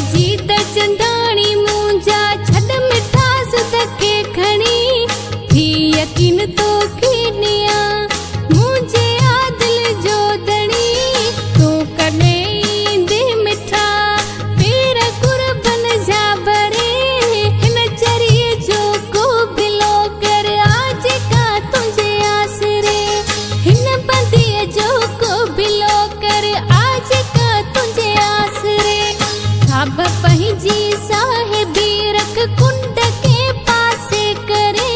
मजीद चंदाणी मुंहिंजा छॾ मिठास तके खणी थी यकीन तो कीनिया मुंहिंजे आदिल जो दणी तूं कॾहिं ईंदे मिठा पेर कुर्बन जा भरे हिन चरीअ जो को भिलो कर आज का तुंहिंजे आसरे हिन बंदीअ जो को भिलो कर आज का तुंहिंजे आसरे खाब पंहिंजी साहिबी रख कुंड के पासे करे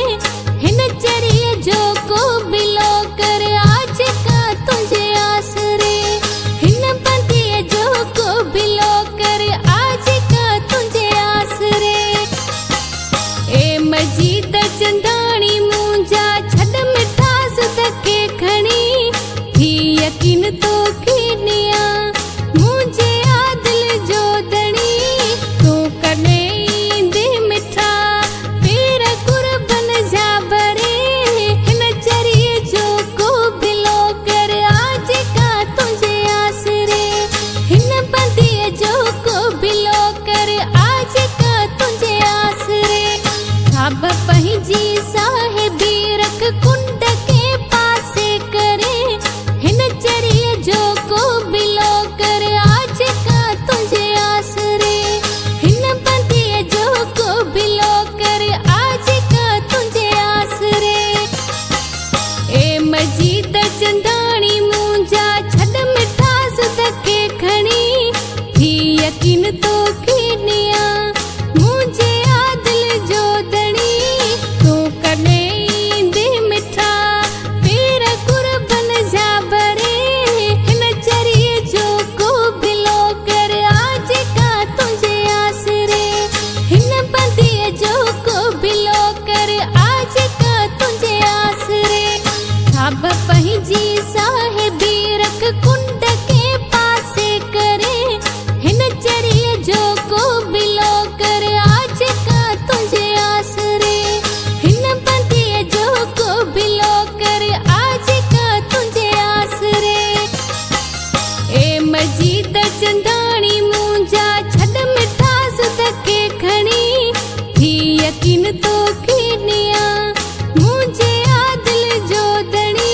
हिन चरीअ जो को भिलो कर आज का तुंहिंजे आसरे हिन बंदीअ जो को भिलो कर आज का तुंहिंजे आसरे ए मजीद चंदाणी मुंहिंजा छॾ मिठास तके खणी थी यकीन तो कीनिया मुंहिंजे आदिल जो दणी तूं कॾहिं ईंदे मिठा पेर कुर्बन जा भरे हिन चरीअ जो को भिलो कर आज का तुंहिंजे आसरे हिन बंदीअ जो को भिलो कर आज का तुंहिंजे आसरे खाब पंहिंजी साहिबी रख कुंड के पासे करे हिन चरीअ जो को भिलो कर आज का तुंहिंजे आसरे हिन बंदीअ जो को भिलो कर आज का तुंहिंजे आसरे ए मजीद चंदाणी मुंहिंजा छॾ मिठास तके खणी थी यकीन तो कीनिया मुंहिंजे आदिल जो दणी तूं कॾहिं ईंदे मिठा पेर कुर्बन जा भरे हिन चरीअ जो को भिलो कर आज का तुंहिंजे आसरे हिन बंदीअ जो को भिलो कर आज का तुंहिंजे आसरे खाब पंहिंजी साहिबी रख कुंड के पासे करे हिन चरीअ जो को भिलो कर आज का तुंहिंजे आसरे हिन बंदीअ जो को भिलो कर आज का तुंहिंजे आसरे ए मजीद चंदाणी मुंहिंजा छॾ मिठास तके खणी थी यकीन तो कीनिया मुंहिंजे आदिल जो दणी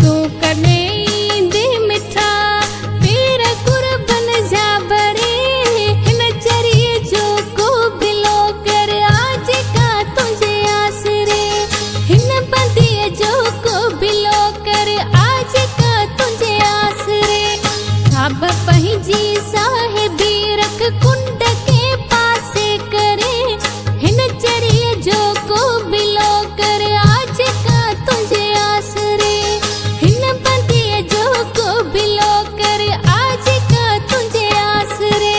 तूं कॾहिं ईंदे मिठा पेर कुर्बन जा भरे हिन चरीअ जो को भिलो कर आज का तुंहिंजे आसरे हिन बंदीअ जो को भिलो कर आज का तुंहिंजे आसरे खाब पंहिंजी साहिबी रख कुंड के पासे करे हिन चरीअ जो को भिलो कर आज का तुंहिंजे आसरे हिन बंदीअ जो को भिलो कर आज का तुंहिंजे आसरे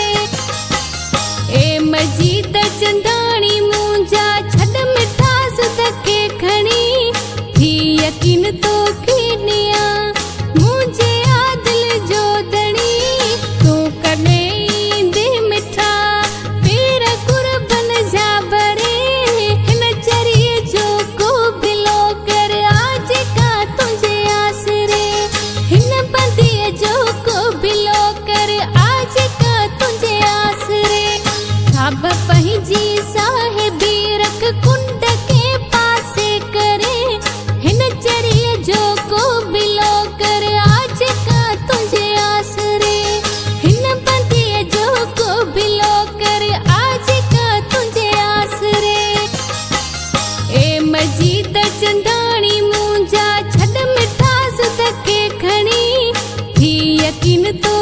ए मजीद चंदाणी मुंहिंजा छॾ मिठास तके खणी थी यकीन तो कीनिया मुंहिंजे आदिल जो दणी तूं कॾहिं ईंदे मिठा पेर कुर्बन जा भरे हिन चरीअ जो को भिलो कर आज का तुंहिंजे आसरे हिन बंदीअ जो को भिलो कर आज का तुंहिंजे आसरे खाब पंहिंजी साहिबी रख कुंड के पासे करे हिन चरीअ जो को भिलो कर आज का तुंहिंजे आसरे हिन बंदीअ जो को भिलो कर आज का तुंहिंजे आसरे ए मजीद चंदाणी मुंहिंजा छॾ मिठास तके खणी थी यकीन तो